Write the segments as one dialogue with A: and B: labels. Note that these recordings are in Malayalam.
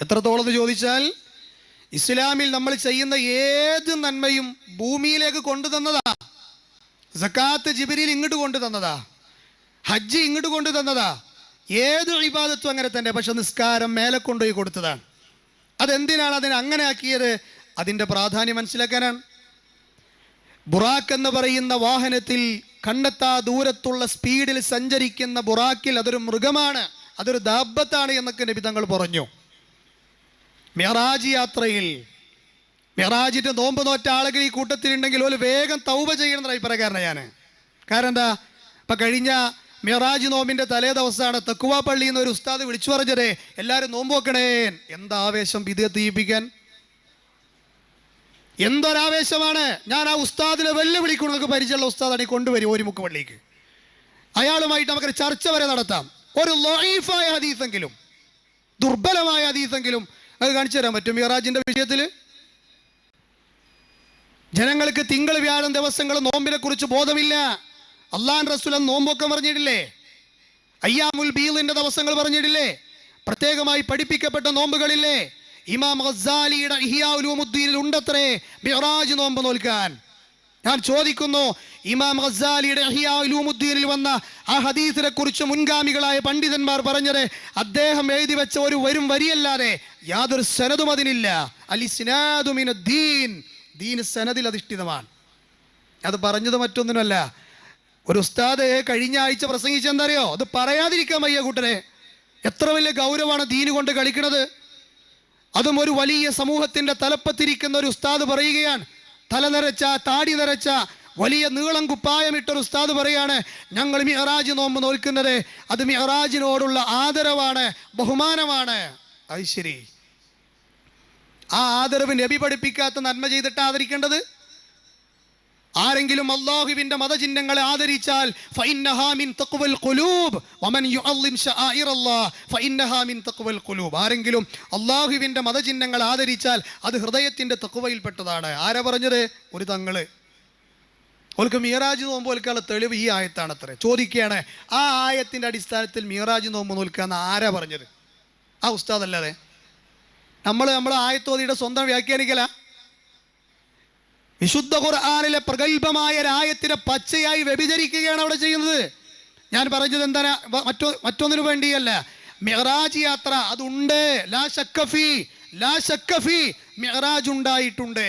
A: എത്രത്തോളം എന്ന് ചോദിച്ചാൽ, ഇസ്ലാമിൽ നമ്മൾ ചെയ്യുന്ന ഏത് നന്മയും ഭൂമിയിലേക്ക് കൊണ്ടുതന്നതാ. സക്കാത്ത് ജിബ്രീൽ ഇങ്ങോട്ട് കൊണ്ടുതന്നതാ, ഹജ്ജ് ഇങ്ങോട്ട് കൊണ്ടുതന്നതാ, ഏത് ഇബാദത്തും അങ്ങനെ തന്നെ. പക്ഷെ നിസ്കാരം മേലെ കൊണ്ടുപോയി കൊടുത്തതാണ്. അതെന്തിനാണ് അതിനെ അങ്ങനെ ആക്കിയത്? അതിൻ്റെ പ്രാധാന്യം മനസ്സിലാക്കാനാണ്. ബുറാക്ക് എന്ന് പറയുന്ന വാഹനത്തിൽ കണ്ടെത്താ ദൂരത്തുള്ള സ്പീഡിൽ സഞ്ചരിക്കുന്ന ബുറാക്കിൽ അതൊരു മൃഗമാണ്, അതൊരു ദാബത്താണ് എന്നൊക്കെ നബി തങ്ങൾ പറഞ്ഞു. മിഅ്റാജ് യാത്രയിൽ മിഅ്റാജിന്റെ നോമ്പ് നോറ്റ ആളുകൾ ഈ കൂട്ടത്തിലുണ്ടെങ്കിൽ ഒരു വേഗം തൗബ ചെയ്യണമെന്ന അഭിപ്രായക്കാരനാണ് ഞാൻ. കാരണം എന്താ, ഇപ്പം കഴിഞ്ഞ മിഅ്റാജ് നോമ്പിന്റെ തലേ ദിവസമാണ് തക്കുവ പള്ളിയിൽ നിന്ന് ഒരു ഉസ്താദ് വിളിച്ചു പറഞ്ഞത്, എല്ലാവരും നോമ്പ് വെക്കണേ. എന്താവേശം വിദ്യ തീയിപ്പിക്കാൻ, എന്തൊരാവേശമാണ്. ഞാൻ ആ ഉസ്താദിനെ വെല്ലുവിളിക്കണം. നമുക്ക് പരിചയമുള്ള ഉസ്താദാണ്, കൊണ്ടുവരും ഒരു മുക്ക് പള്ളിക്ക്, അയാളുമായിട്ട് നമുക്കൊരു ചർച്ച വരെ നടത്താം. ഒരു ലഈഫായ ഹദീസെങ്കിലും, ദുർബലമായ ഹദീസെങ്കിലും അത് കാണിച്ചു തരാൻ പറ്റും. മിഅ്റാജിന്റെ വിഷയത്തിൽ ജനങ്ങൾക്ക് തിങ്കൾ വ്യാഴം ദിവസങ്ങൾ നോമ്പിനെ കുറിച്ച് ബോധമില്ല. അള്ളാഹുവിന്റെ റസൂൽ നോമ്പൊക്കെ പറഞ്ഞിട്ടില്ലേ? അയ്യാമുൽ ബീളിന്റെ ദിവസങ്ങൾ പറഞ്ഞിട്ടില്ലേ? പ്രത്യേകമായി പഠിപ്പിക്കപ്പെട്ട നോമ്പുകളില്ലേ? ഇമാം ഗസാലിയുടെ ഇഹ്യാ ഉലൂമുദ്ദീനിൽ ഉണ്ടത്രേ മിഅ്റാജ് നോമ്പ് നോൽക്കാൻ. ഞാൻ ചോദിക്കുന്നു, ഇമാം ഗസാലിയുടെ ഇഹ്യാ ഉലൂമുദ്ദീനിൽ വന്ന ആ ഹദീസിനെ കുറിച്ച് മുൻഗാമികളായ പണ്ഡിതന്മാർ പറഞ്ഞത്, അദ്ദേഹം എഴുതി വെച്ച ഒരു വരിയല്ലാതെ യാതൊരു സനദും അതിനില്ല. അൽ ഇസ്നാദു മിനദ്ദീൻ, ദീൻ സനദിൽ അധിഷ്ഠിതമാണ്. അത് പറഞ്ഞത് മറ്റൊന്നിനുമല്ല. ഒരു ഉസ്താദ് കഴിഞ്ഞ ആഴ്ച പ്രസംഗിച്ചെന്തറിയോ? അത് പറയാതിരിക്കാൻ വയ്യ കൂട്ടരെ. എത്ര വലിയ ഗൗരവമാണ് ദീന് കൊണ്ട് കളിക്കുന്നത്. അതും ഒരു വലിയ സമൂഹത്തിന്റെ തലപ്പത്തിരിക്കുന്ന ഒരു ഉസ്താദ് പറയുകയാണ്, തല നിറച്ച താടി നിറച്ച വലിയ നീളം കുപ്പായമിട്ടൊരു ഉസ്താദ് പറയാണ്, ഞങ്ങൾ മിഅ്റാജ് നോമ്പ് നോൽക്കുന്നത് അത് മിഅ്റാജിനോടുള്ള ആദരവാണ്, ബഹുമാനമാണ്. അത് ശരി, ആ ആദരവ് നബി പഠിപ്പിക്കാത്ത നന്മ ചെയ്തിട്ട് ആദരിക്കേണ്ടത്? ആരെങ്കിലും അല്ലാഹുവിന്റെ മതചിഹ്നങ്ങളെ ആദരിച്ചാൽ ഫഇന്നഹാ മിൻ തഖ്വൽ ഖുലൂബ് വമൻ യുഅള്ളിം ശആഇറല്ലാഹ് ഫഇന്നഹാ മിൻ തഖ്വൽ ഖുലൂബ്. ആരെങ്കിലും അല്ലാഹുവിന്റെ മതചിഹ്നങ്ങൾ ആദരിച്ചാൽ അത് ഹൃദയത്തിന്റെ തഖ്വയിൽപ്പെട്ടതാണ്. ആരാ പറഞ്ഞത്? ഒരു തങ്ങള്. ഓൽക്ക് മിഅ്റാജ് നോമ്പ് നോൽക്കാനുള്ള തെളിവ് ഈ ആയത്താണ് അത്രേ. ചോദിക്കുകയാണ്, ആ ആയത്തിന്റെ അടിസ്ഥാനത്തിൽ മിഅ്റാജ് നോമ്പ് നോൽക്കാന്ന് ആരാ പറഞ്ഞത്? ആ ഉസ്താദ് അല്ലാതെ. നമ്മളെ ആയത്തോതിയുടെ സ്വന്തം വ്യാഖ്യാനിക്കല. വിശുദ്ധ ഖുർആനിലെ പ്രഗൽഭമായ ഒരായത്തിനെ പച്ചയായി വ്യഭിചരിക്കുകയാണ് അവിടെ ചെയ്യുന്നത്. ഞാൻ പറഞ്ഞത് എന്താണ്, മറ്റൊന്നിനു വേണ്ടിയല്ല. മിഅ്റാജ് യാത്ര അതുണ്ട്, ലാ ശക്ക ഫീ മിഅ്റാജ് ഉണ്ടായിട്ടുണ്ട്.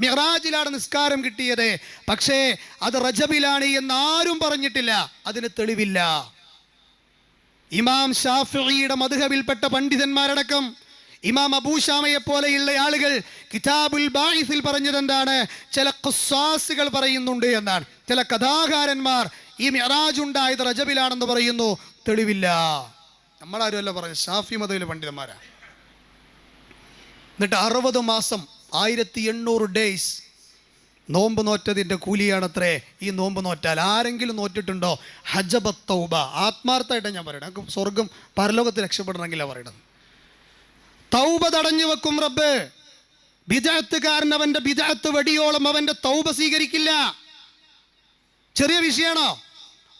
A: മിഅ്റാജിലാണ് നിസ്കാരം കിട്ടിയത്. പക്ഷേ അത് റജബിലാണ് എന്നാരും പറഞ്ഞിട്ടില്ല, അതിന് തെളിവില്ല. ഇമാം ശാഫിഈയുടെ മദ്ഹബിൽപ്പെട്ട പണ്ഡിതന്മാരടക്കം ഇമാം അബൂ ശാമയെ പോലെയുള്ള ആളുകൾ കിതാബുൽ ബാഇസിൽ പറഞ്ഞത് എന്താണ്? ചില ഖുസ്സാസുകൾ പറയുന്നുണ്ട് എന്നാണ്. ചില കഥാകാരന്മാർ ഈ മിഅ്റാജ് ഉണ്ടായത് റജബിലാണെന്ന് പറയുന്നു, തെളിവില്ല. നമ്മളാരുമല്ല പറഞ്ഞു, ഷാഫി മദ്ഹബിലെ പണ്ഡിതന്മാരാ. എന്നിട്ട് 60 മാസം 1800 ഡേയ്സ് നോമ്പ് നോറ്റതിൻ്റെ കൂലിയാണത്രേ ഈ നോമ്പ് നോറ്റാൽ. ആരെങ്കിലും നോറ്റിട്ടുണ്ടോ? ഹജബത്ത് തൗബ. ആത്മാർത്ഥമായിട്ട് ഞാൻ പറയണം, നമുക്ക് സ്വർഗം പരലോകത്ത് രക്ഷപ്പെടണമെങ്കിലാണ് പറയണത്. തൗബ തടഞ്ഞു വെക്കും റബ്ബ്. ബിദ്അത്തുകാരൻ അവന്റെ ബിദ്അത്ത് വെടിയോളം അവന്റെ തൗബ സ്വീകരിക്കില്ല. ചെറിയ വിഷയമാണോ?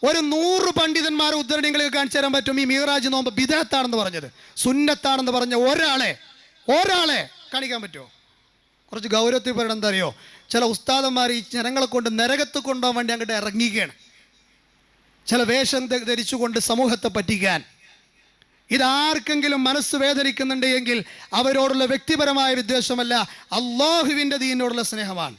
A: ഒരു 100 പണ്ഡിതന്മാരെ ഉദ്ധരണികളെ കാണിച്ചു തരാൻ പറ്റും ഈ മിഅ്റാജ് നോമ്പ് ബിദ്അത്താണെന്ന് പറഞ്ഞത്, സുന്നത്താണെന്ന് പറഞ്ഞ ഒരാളെ കാണിക്കാൻ പറ്റുമോ? കുറച്ച് ഗൗരവത്തിൽ പറയണം. എന്താ അറിയോ, ചില ഉസ്താദന്മാർ ഈ ജനങ്ങളെ കൊണ്ട് നരകത്ത് കൊണ്ടുപോകാൻ വേണ്ടി അങ്ങോട്ട് ഇറങ്ങിക്കുകയാണ്, ചില വേഷം ധരിച്ചുകൊണ്ട് സമൂഹത്തെ പറ്റിക്കാൻ. ഇതാർക്കെങ്കിലും മനസ്സ് വേദനിക്കുന്നുണ്ട് എങ്കിൽ അവരോടുള്ള വ്യക്തിപരമായ വിദ്വേഷമല്ല, അള്ളാഹുവിൻ്റെ ദീനിനോടുള്ള സ്നേഹമാണ്.